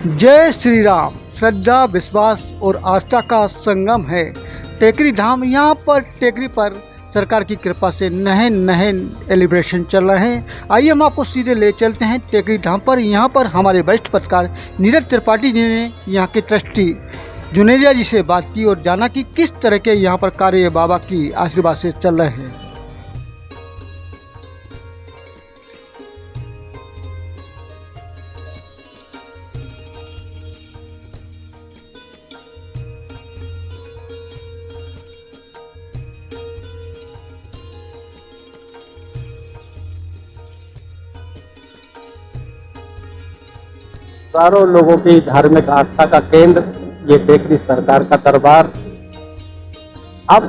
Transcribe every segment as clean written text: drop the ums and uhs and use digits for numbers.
जय श्री राम। श्रद्धा, विश्वास और आस्था का संगम है टेकरी धाम। यहाँ पर टेकरी पर सरकार की कृपा से नए नए एलिब्रेशन चल रहे हैं। आइए हम आपको सीधे ले चलते हैं टेकरी धाम पर। यहाँ पर हमारे वरिष्ठ पत्रकार नीरज त्रिपाठी जी ने यहाँ के ट्रस्टी जुनेजा जी से बात की और जाना कि किस तरह के यहाँ पर कार्य बाबा की आशीर्वाद से चल रहे हैं। हजारों लोगों की धार्मिक आस्था का केंद्र ये टेकरी सरकार का दरबार अब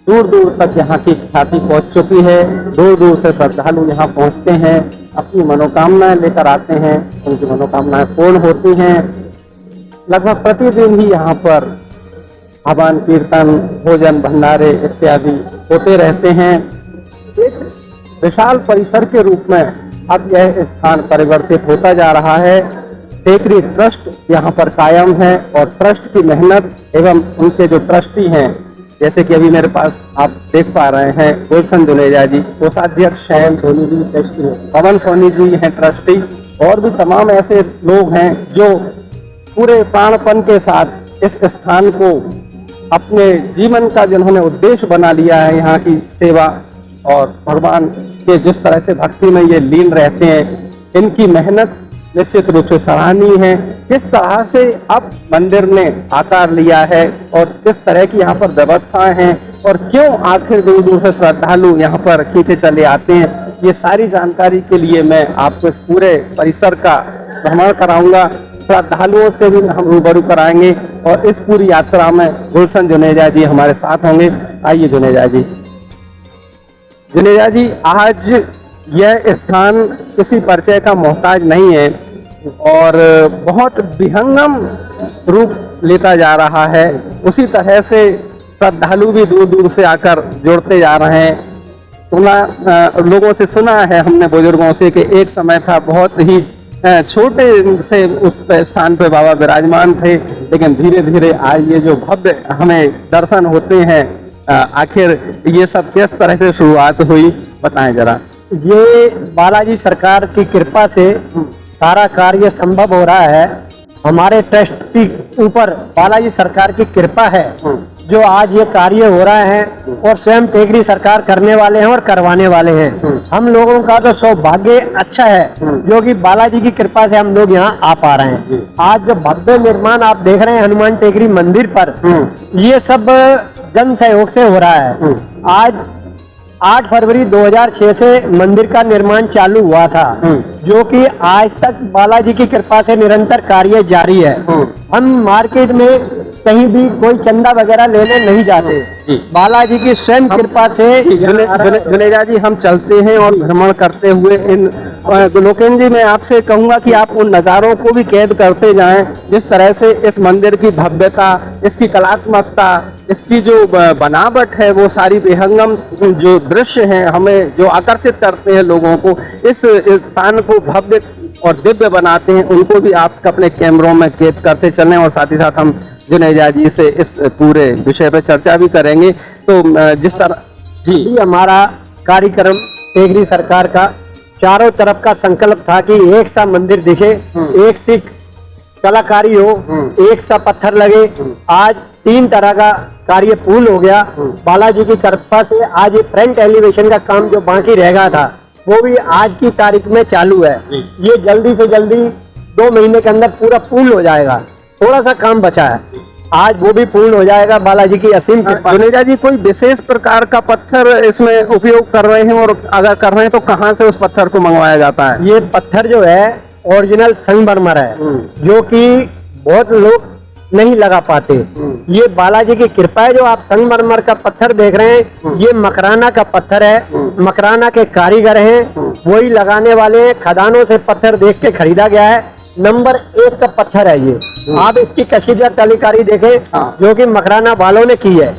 दूर दूर तक यहाँ की ख्याति पहुँच चुकी है। दूर दूर से श्रद्धालु यहाँ पहुँचते हैं, अपनी मनोकामनाएं लेकर आते हैं, उनकी मनोकामनाएं पूर्ण होती हैं। लगभग प्रतिदिन ही यहाँ पर हवन कीर्तन, भोजन भंडारे इत्यादि होते रहते हैं। एक विशाल परिसर के रूप में अब यह स्थान परिवर्तित होता जा रहा है। टेकरी ट्रस्ट यहाँ पर कायम है और ट्रस्ट की मेहनत एवं उनके जो ट्रस्टी हैं, जैसे कि अभी मेरे पास आप देख पा रहे हैं गुलशन जुनेजा जी, कोषाध्यक्ष हैं, धोनी जी ट्रस्टी हैं, पवन सोनी जी हैं ट्रस्टी, और भी तमाम ऐसे लोग हैं जो पूरे प्राणपन के साथ इस स्थान को अपने जीवन का जिन्होंने उद्देश्य बना लिया है। यहाँ की सेवा और भगवान के जिस तरह से भक्ति में ये लीन रहते हैं, इनकी मेहनत निश्चित रूप से सराहनीय है। किस तरह से अब मंदिर ने आकार लिया है और किस तरह की यहाँ पर व्यवस्थाएं हैं और क्यों आखिर दूर दूर से श्रद्धालु यहाँ पर खींचे चले आते हैं, ये सारी जानकारी के लिए मैं आपको इस पूरे परिसर का भ्रमण कराऊंगा। श्रद्धालुओं से भी हम रूबरू कराएंगे और इस पूरी यात्रा में गुलशन जुनेजा जी हमारे साथ होंगे। आइए जुनेजा जी। जुनेजा जी, आज यह स्थान किसी परिचय का मोहताज नहीं है और बहुत विहंगम रूप लेता जा रहा है। उसी तरह से श्रद्धालु भी दूर दूर से आकर जुड़ते जा रहे हैं। लोगों से सुना है हमने, बुजुर्गों से, कि एक समय था बहुत ही छोटे से उस स्थान पे बाबा विराजमान थे, लेकिन धीरे धीरे आज ये जो भव्य हमें दर्शन होते हैं, आखिर ये सब किस तरह से शुरुआत हुई, बताएं जरा। ये बालाजी सरकार की कृपा से सारा कार्य संभव हो रहा है। हमारे ट्रस्ट की ऊपर बालाजी सरकार की कृपा है जो आज ये कार्य हो रहा है और स्वयं टेकरी सरकार करने वाले हैं और करवाने वाले हैं। हम लोगों का तो सौभाग्य अच्छा है जो कि बालाजी की कृपा से हम लोग यहाँ आ पा रहे हैं। आज जो भव्य निर्माण आप देख रहे हैं हनुमान टेकरी मंदिर पर, ये सब जन सहयोग से हो रहा है। आज 8 फरवरी 2006 से मंदिर का निर्माण चालू हुआ था, जो कि आज तक बालाजी की कृपा से निरंतर कार्य जारी है। हम मार्केट में कहीं भी कोई चंदा वगैरह लेने नहीं जाते, बालाजी की स्वयं कृपा से। जुनेजा जी, हम चलते हैं और भ्रमण करते हुए इन गुलोकेन जी, मैं आपसे कहूंगा कि आप उन नज़ारों को भी कैद करते जाएं, जिस तरह से इस मंदिर की भव्यता, इसकी कलात्मकता, इसकी जो बनावट है, वो सारी विहंगम जो दृश्य हैं हमें जो आकर्षित करते हैं लोगों को, इस स्थान को भव्य और दिव्य बनाते हैं, उनको भी आप अपने कैमरों में कैद करते चलें। और साथ ही साथ हम जुनेजा जी से इस पूरे विषय पर चर्चा भी करेंगे। तो जिस तरह जी हमारा कार्यक्रम टेकरी सरकार का चारों तरफ का संकल्प था कि एक सा मंदिर दिखे, एक सी कलाकारी हो, एक सा पत्थर लगे। आज 3 तरह का कार्य पूर्ण हो गया बालाजी की कृपा से। आज ये फ्रंट एलिवेशन का काम जो बाकी रह गया था वो भी आज की तारीख में चालू है। ये जल्दी से जल्दी 2 महीने के अंदर पूरा पूर्ण हो जाएगा। थोड़ा सा काम बचा है, आज वो भी पूर्ण हो जाएगा बालाजी की असीम कृपा। जुनेजा जी, कोई विशेष प्रकार का पत्थर इसमें उपयोग कर रहे हैं और अगर कर रहे हैं तो कहाँ से उस पत्थर को मंगवाया जाता है? ये पत्थर जो है ओरिजिनल संगमरमर है, जो कि बहुत लोग नहीं लगा पाते। ये बालाजी की कृपा है। जो आप संगमरमर का पत्थर देख रहे हैं, ये मकराना का पत्थर है। मकराना के कारीगर हैं, वही लगाने वाले हैं। खदानों से पत्थर देख के खरीदा गया है। नंबर 1 का पत्थर है ये। आप इसकी कशीदा तलीकारी देखें जो कि मकराना वालों ने की है।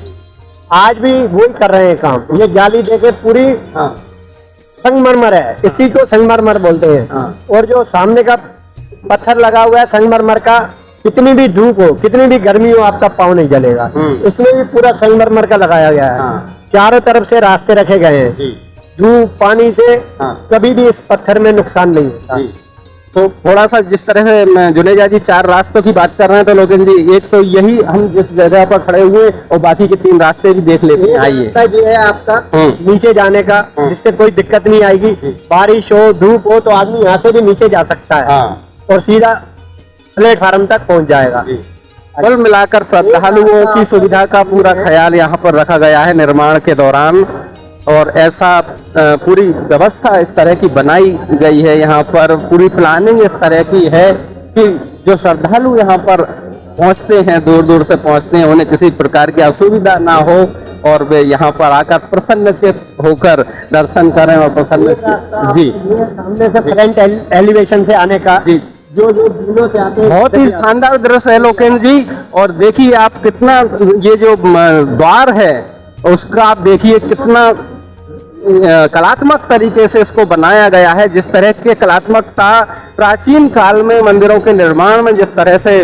आज भी वही कर रहे हैं काम। ये जाली देखे पूरी संगमरमर है, इसी को संगमरमर बोलते हैं। और जो सामने का पत्थर लगा हुआ है संगमरमर का, कितनी भी धूप हो, कितनी भी गर्मी हो, आपका पाँव नहीं जलेगा। इसमें भी पूरा संगमरमर का लगाया गया है। चारों तरफ से रास्ते रखे गए हैं, धूप पानी से कभी भी इस पत्थर में नुकसान नहीं होता। तो थोड़ा सा जिस तरह से जुनेजा जी 4 रास्तों की बात कर रहे हैं, तो लोकेश जी एक तो यही हम जिस जगह पर खड़े हुए और बाकी के 3 रास्ते भी देख लेते हैं। आइए, ये है आपका नीचे जाने का, जिससे कोई दिक्कत नहीं आएगी। बारिश हो, धूप हो, तो आदमी यहाँ से भी नीचे जा सकता है और सीधा प्लेटफार्म तक पहुँच जाएगा। कुल मिलाकर श्रद्धालुओं की सुविधा का पूरा ख्याल यहाँ पर रखा गया है निर्माण के दौरान, और ऐसा पूरी व्यवस्था इस तरह की बनाई गई है। यहाँ पर पूरी प्लानिंग इस तरह की है कि जो श्रद्धालु यहाँ पर पहुँचते हैं, दूर दूर से पहुँचते हैं, उन्हें किसी प्रकार की असुविधा ना हो और वे यहाँ पर आकर प्रसन्नचित होकर दर्शन करें और प्रसन्न। जी, सामने से फ्रंट एलिवेशन से आने का जो दिनों से आते हैं, बहुत ही शानदार दृश्य है लोकेश जी। और देखिए आप कितना, ये जो द्वार है उसका आप देखिए कितना कलात्मक तरीके से इसको बनाया गया है। जिस तरह की कलात्मकता प्राचीन काल में मंदिरों के निर्माण में जिस तरह से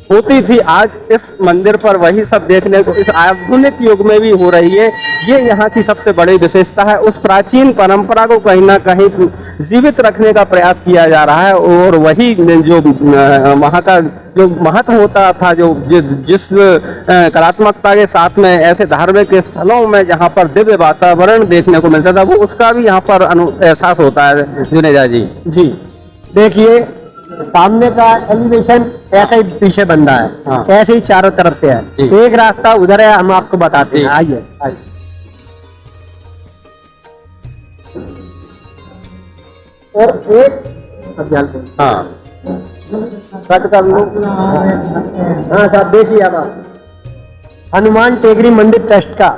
होती थी, आज इस मंदिर पर वही सब देखने को इस आधुनिक युग में भी हो रही है। ये यहाँ की सबसे बड़ी विशेषता है। उस प्राचीन परंपरा को कहीं ना कहीं जीवित रखने का प्रयास किया जा रहा है, और वही जो वहाँ का जो महत्व होता था, जो जिस कलात्मकता के साथ में ऐसे धार्मिक स्थलों में जहाँ पर दिव्य वातावरण देखने को मिलता था, वो उसका भी यहाँ पर एहसास होता है जुनेजा जी। जी देखिए, सामने का एलिवेशन ऐसे ही पीछे बन रहा है, ऐसे ही चारों तरफ से है। एक रास्ता उधर है, हम आपको बताते हैं। आइए आइए। और एक कट कर लो। हाँ साहब, देखिए अब हनुमान टेकरी मंदिर ट्रस्ट का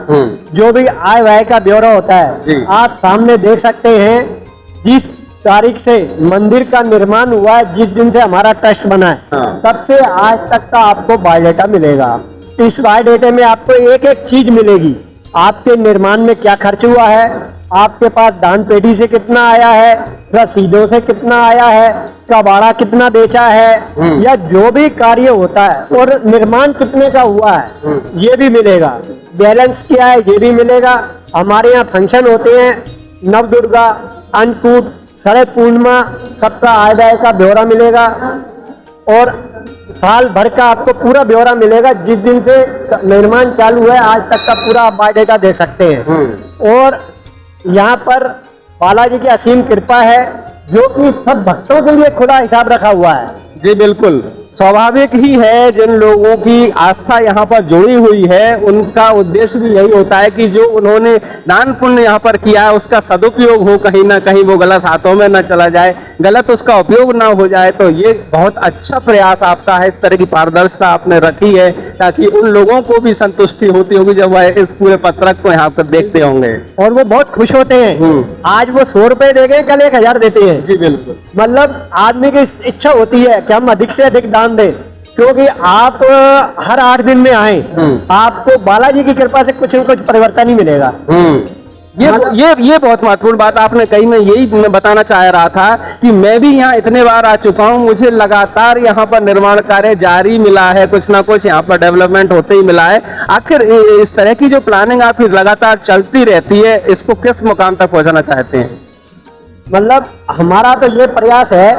जो भी आय व्यय का ब्यौरा होता है, आप सामने देख सकते हैं। जिस तारीख से मंदिर का निर्माण हुआ है, जिस दिन से हमारा ट्रस्ट बना है, तब से आज तक का आपको बायोडाटा मिलेगा। इस बायोडाटे में आपको एक एक चीज मिलेगी। आपके निर्माण में क्या खर्च हुआ है, आपके पास दान पेटी से कितना आया है, रसीदों से कितना आया है, कबाड़ा कितना बेचा है, या जो भी कार्य होता है, और निर्माण कितने का हुआ है ये भी मिलेगा। बैलेंस क्या है ये भी मिलेगा। हमारे यहाँ फंक्शन होते हैं, नवदुर्गा, अन्नकूट, शरद पूर्णिमा, सबका आय व्यय का ब्यौरा मिलेगा, और साल भर का आपको पूरा ब्यौरा मिलेगा। जिस दिन से निर्माण चालू है आज तक का पूरा आप बायोडाटा देख सकते हैं। और यहाँ पर बालाजी की असीम कृपा है, जो कि सब भक्तों के लिए खुला हिसाब रखा हुआ है। जी बिल्कुल, स्वाभाविक ही है। जिन लोगों की आस्था यहाँ पर जुड़ी हुई है, उनका उद्देश्य भी यही होता है कि जो उन्होंने दान पुण्य यहाँ पर किया है उसका सदुपयोग हो, कहीं ना कहीं वो गलत हाथों में न चला जाए, गलत उसका उपयोग ना हो जाए। तो ये बहुत अच्छा प्रयास आपका है, इस तरह की पारदर्शिता आपने रखी है, ताकि उन लोगों को भी संतुष्टि होती होगी जब वह इस पूरे पत्रक को यहाँ पर देखते होंगे, और वो बहुत खुश होते हैं। आज वो 100 रुपए देंगे, कल 1000 देते हैं। जी बिल्कुल, मतलब आदमी की इच्छा होती है कि हम अधिक से अधिक दान दें, क्योंकि आप हर 8 दिन में आए, आपको बालाजी की कृपा से कुछ न कुछ परिवर्तन ही मिलेगा। ये बहुत महत्वपूर्ण बात आपने कही। मैं यही बताना चाह रहा था कि मैं भी यहाँ इतने बार आ चुका हूँ, मुझे लगातार यहाँ पर निर्माण कार्य जारी मिला है, कुछ ना कुछ यहाँ पर डेवलपमेंट होते ही मिला है। आखिर इस तरह की जो प्लानिंग आपकी लगातार चलती रहती है, इसको किस मुकाम तक पहुँचाना चाहते हैं? मतलब हमारा तो ये प्रयास है,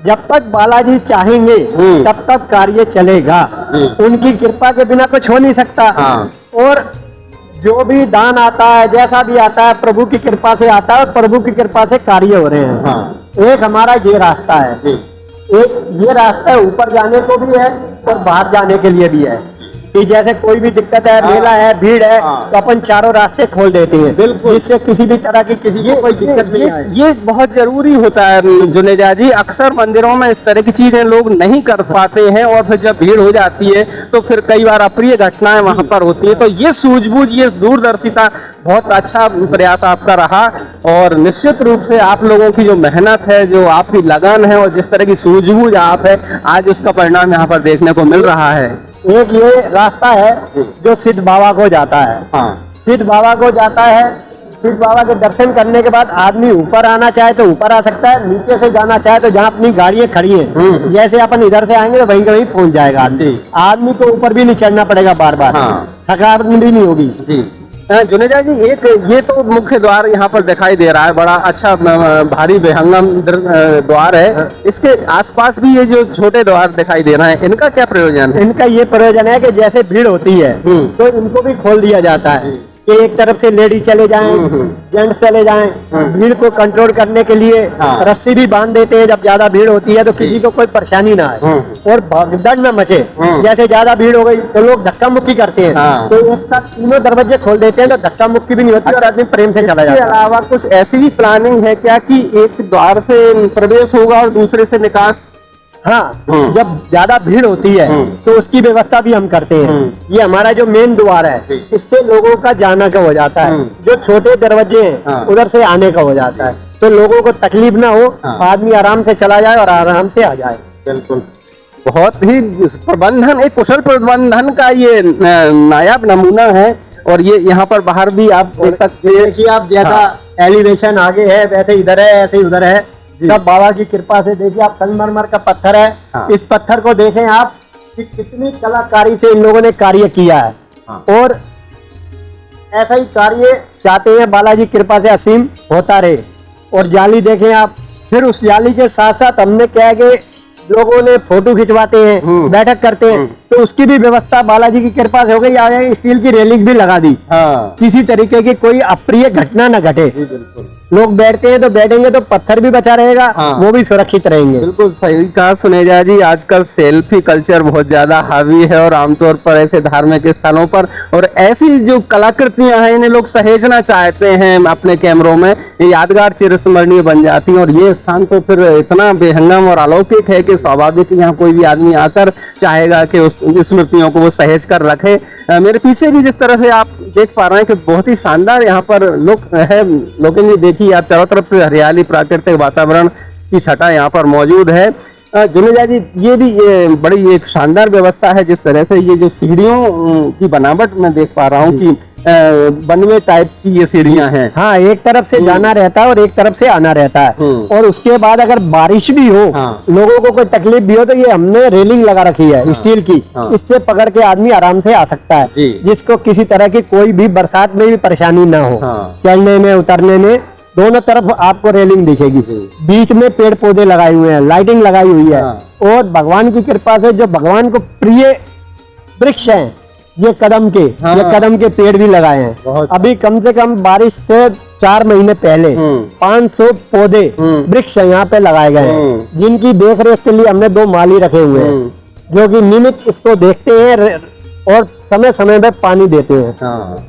जब तक बालाजी चाहेंगे तब तक कार्य चलेगा। उनकी कृपा के बिना कुछ हो नहीं सकता। और जो भी दान आता है, जैसा भी आता है, प्रभु की कृपा से आता है, और प्रभु की कृपा से कार्य हो रहे हैं। एक हमारा ये रास्ता है, एक ये रास्ता ऊपर जाने को भी है और बाहर जाने के लिए भी है, कि जैसे कोई भी दिक्कत है, मेला है, भीड़ है, तो अपन चारों रास्ते खोल देते हैं, जिससे किसी भी तरह की किसी को कोई दिक्कत नहीं आए। ये बहुत जरूरी होता है जुनेजा जी। अक्सर मंदिरों में इस तरह की चीजें लोग नहीं कर पाते हैं, और फिर जब भीड़ हो जाती है तो फिर कई बार अप्रिय घटनाएं वहां पर होती है। तो ये सूझबूझ, ये दूरदर्शिता, बहुत अच्छा प्रयास आपका रहा, और निश्चित रूप से आप लोगों की जो मेहनत है, जो आपकी लगन है, और जिस तरह की सूझबूझ आप है, आज उसका परिणाम यहाँ पर देखने को मिल रहा है। एक ये रास्ता है जो सिद्ध बाबा को जाता है। सिद्ध बाबा को जाता है, शिव बाबा के दर्शन करने के बाद आदमी ऊपर आना चाहे तो ऊपर आ सकता है, नीचे से जाना चाहे तो जहाँ अपनी गाड़ियाँ खड़ी हैं, जैसे अपन इधर से आएंगे तो वहीं के वहीं पहुंच जाएगा आदमी। आदमी को ऊपर भी नहीं चढ़ना पड़ेगा बार बार, थकावट भी नहीं होगी। जी जुनेजा जी, एक ये तो मुख्य द्वार यहाँ पर दिखाई दे रहा है, बड़ा अच्छा भारी विहंगम द्वार है। इसके आसपास भी ये जो छोटे द्वार दिखाई दे रहे हैं, इनका क्या प्रयोजन है? इनका ये प्रयोजन है कि जैसे भीड़ होती है तो इनको भी खोल दिया जाता है कि एक तरफ से लेडीज चले जाएं, जेंट्स चले जाएं। भीड़ को कंट्रोल करने के लिए रस्सी भी बांध देते हैं जब ज्यादा भीड़ होती है, तो किसी को कोई परेशानी ना आए और भगदड़ न मचे। जैसे ज्यादा भीड़ हो गई तो लोग धक्का मुक्की करते हैं, तो एक साथ तीनों दरवाजे खोल देते हैं तो धक्का मुक्की भी नहीं होती और आदमी प्रेम से चला जाता है। इसके अलावा कुछ ऐसी भी प्लानिंग है क्या कि एक द्वार से प्रवेश होगा और दूसरे से निकास? हाँ, जब ज्यादा भीड़ होती है तो उसकी व्यवस्था भी हम करते हैं। ये हमारा जो मेन द्वार है, इससे लोगों का जाना का हो जाता है। जो छोटे दरवाजे हैं उधर से आने का हो जाता है, तो लोगों को तकलीफ ना हो, आदमी आराम से चला जाए और आराम से आ जाए। बिल्कुल, बहुत ही प्रबंधन, एक कुशल प्रबंधन का ये नायाब नमूना है। और ये यहाँ पर बाहर भी आप देख सकते हैं कि आप जैसा एलिवेशन आगे है वैसे इधर है, ऐसे उधर है। सब बाबा की कृपा से देखिए आप, संगमरमर का पत्थर है। इस पत्थर को देखें आप कि कितनी कलाकारी से इन लोगों ने कार्य किया है। और ऐसा ही कार्य चाहते हैं बालाजी कृपा से असीम होता रहे। और जाली देखें आप, फिर उस जाली के साथ साथ हमने क्या है कि लोगों ने फोटो खिंचवाते हैं, बैठक करते हैं, तो उसकी भी व्यवस्था बालाजी की कृपा से हो गई। आगे स्टील की रेलिंग भी लगा दी, किसी तरीके की कोई अप्रिय घटना न घटे। लोग बैठते हैं तो बैठेंगे तो पत्थर भी बचा रहेगा, वो भी सुरक्षित रहेंगे। बिल्कुल सही कहा सुनेजा जी, आजकल सेल्फी कल्चर बहुत ज्यादा हावी है और आमतौर पर ऐसे धार्मिक स्थलों पर और ऐसी जो कलाकृतियां हैं इन्हें लोग सहेजना चाहते हैं अपने कैमरों में, ये यादगार चिरस्मरणीय बन जाती हैं। और ये स्थान तो फिर इतना बेहंगम और अलौकिक है कि स्वाभाविक यहाँ कोई भी आदमी आकर चाहेगा कि उस स्मृतियों को वो सहेज कर रखे। मेरे पीछे भी जिस तरह से आप देख पा रहे हैं कि बहुत ही शानदार यहाँ पर लुक है। लोकेंद्र जी देखिए आप, चारों तरफ से हरियाली, प्राकृतिक वातावरण की छटा यहाँ पर मौजूद है। जुनेजा जी, ये भी बड़ी एक शानदार व्यवस्था है। जिस तरह से ये जो सीढ़ियों की बनावट मैं देख पा रहा हूँ कि बनवे टाइप की ये सीढ़ियां हैं। हाँ, एक तरफ से जाना रहता है और एक तरफ से आना रहता है। और उसके बाद अगर बारिश भी हो, लोगों को कोई तकलीफ भी हो, तो ये हमने रेलिंग लगा रखी है स्टील की, इससे पकड़ के आदमी आराम से आ सकता है, जिसको किसी तरह की कोई भी बरसात में भी परेशानी ना हो। चढ़ने में उतरने में दोनों तरफ आपको रेलिंग दिखेगी। बीच में पेड़ पौधे लगाए हुए हैं, लाइटिंग लगाई हुई है। और भगवान की कृपा से जो भगवान को प्रिय वृक्ष हैं, ये कदम के पेड़ भी लगाए हैं। अभी कम से कम बारिश से 4 महीने पहले 500 पौधे वृक्ष यहाँ पे लगाए गए हैं, जिनकी देख रेख के लिए हमने 2 माली रखे हुए हैं, जो कि नियमित इसको देखते हैं और समय समय पे पानी देते हैं।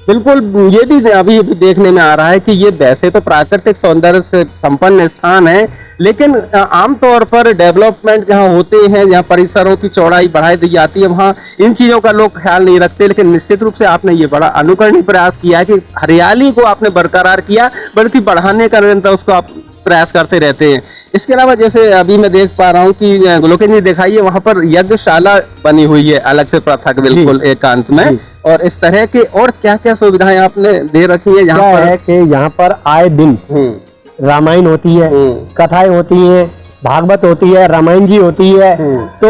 बिल्कुल, ये भी अभी देखने में आ रहा है कि ये वैसे तो प्राकृतिक सौंदर्य से संपन्न स्थान है, लेकिन आमतौर पर डेवलपमेंट जहाँ होते हैं, जहाँ परिसरों की चौड़ाई बढ़ाई दी जाती है, वहाँ इन चीजों का लोग ख्याल नहीं रखते। लेकिन निश्चित रूप से आपने ये बड़ा अनुकरणीय प्रयास किया है कि हरियाली को आपने बरकरार किया, बल्कि बढ़ाने का निरंतर उसको आप प्रयास करते रहते हैं। इसके अलावा जैसे अभी मैं देख पा रहा हूँ कि लोकेंद्र जी दिखाइए, वहाँ पर यज्ञशाला बनी हुई है अलग से पृथक, बिल्कुल एकांत में। और इस तरह के और क्या क्या सुविधाएं आपने दे रखी है यहाँ पर? है कि यहाँ पर आए दिन रामायण होती है, कथाएं होती हैं, भागवत होती है, रामायण जी होती है। तो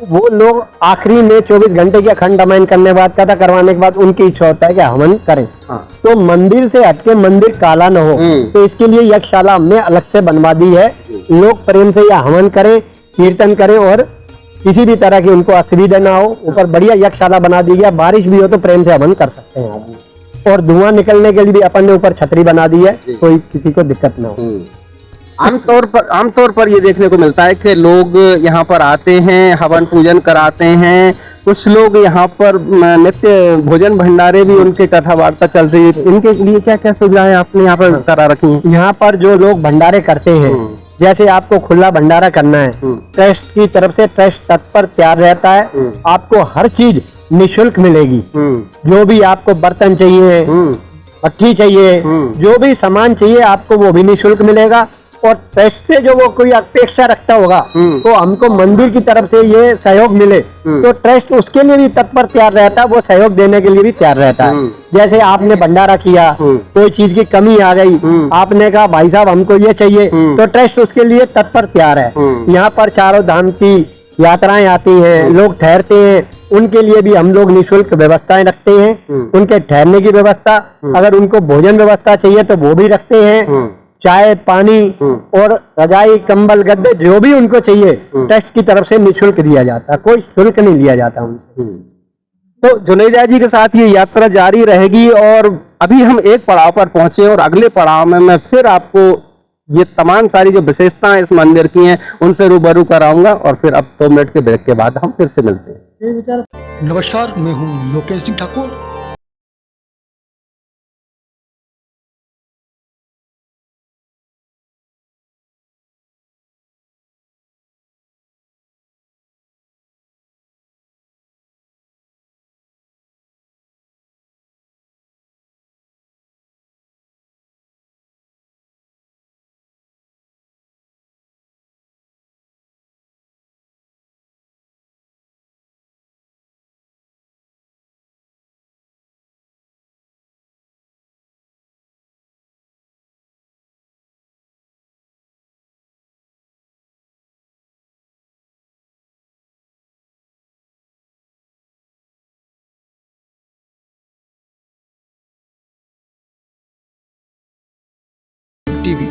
वो लोग आखिरी में 24 घंटे की अखंड रामायण करने के बाद, कथा करवाने के बाद उनकी इच्छा होता है कि हवन करें। तो मंदिर से हटके मंदिर काला न हो, तो इसके लिए यज्ञशाला हमने अलग से बनवा दी है। लोग प्रेम से यह हवन करें, कीर्तन करें और किसी भी तरह की उनको असुविधा ना हो। ऊपर बढ़िया यज्ञशाला बना दी गया, बारिश भी हो तो प्रेम से हवन कर सकते हैं आदमी। और धुआं निकलने के लिए भी अपन ने ऊपर छतरी बना दी है, कोई किसी को दिक्कत ना हो। आमतौर पर ये देखने को मिलता है कि लोग यहाँ पर आते हैं, हवन पूजन कराते हैं। कुछ लोग यहाँ पर नित्य भोजन भंडारे भी, उनके कथा वार्ता चल रही है। इनके लिए क्या क्या सुविधाएं आपने यहाँ पर करा रखी हैं? यहाँ पर जो लोग भंडारे करते हैं, जैसे आपको खुला भंडारा करना है, ट्रस्ट की तरफ से ट्रस्ट तत्पर तैयार रहता है। आपको हर चीज निःशुल्क मिलेगी। जो भी आपको बर्तन चाहिए, भट्टी चाहिए, जो भी सामान चाहिए आपको वो भी निःशुल्क मिलेगा। और ट्रस्ट से जो वो कोई अपेक्षा रखता होगा तो हमको मंदिर की तरफ से ये सहयोग मिले तो ट्रस्ट उसके लिए भी तत्पर तैयार रहता है, वो सहयोग देने के लिए भी तैयार रहता है। जैसे आपने भंडारा किया, कोई चीज की कमी आ गई, आपने कहा भाई साहब हमको ये चाहिए, तो ट्रस्ट उसके लिए तत्पर तैयार है। यहाँ पर चारों धाम की यात्राएं आती हैं, लोग ठहरते हैं, उनके लिए भी हम लोग निःशुल्क व्यवस्थाएं रखते हैं। उनके ठहरने की व्यवस्था, अगर उनको भोजन व्यवस्था चाहिए तो वो भी रखते हैं, चाय पानी और रजाई कंबल गद्दे जो भी उनको चाहिए ट्रस्ट की तरफ से निःशुल्क दिया जाता है, कोई शुल्क नहीं लिया जाता उनसे। तो जुनेजा जी के साथ ये यात्रा जारी रहेगी और अभी हम एक पड़ाव पर पहुंचे और अगले पड़ाव में मैं फिर आपको ये तमाम सारी जो विशेषताएं इस मंदिर की हैं उनसे रूबरू कराऊंगा और फिर अब 2 मिनट के ब्रेक के बाद हम फिर से मिलते हैं। नमस्कार, मैं हूँ लोकेश सिंह ठाकुर। टीवी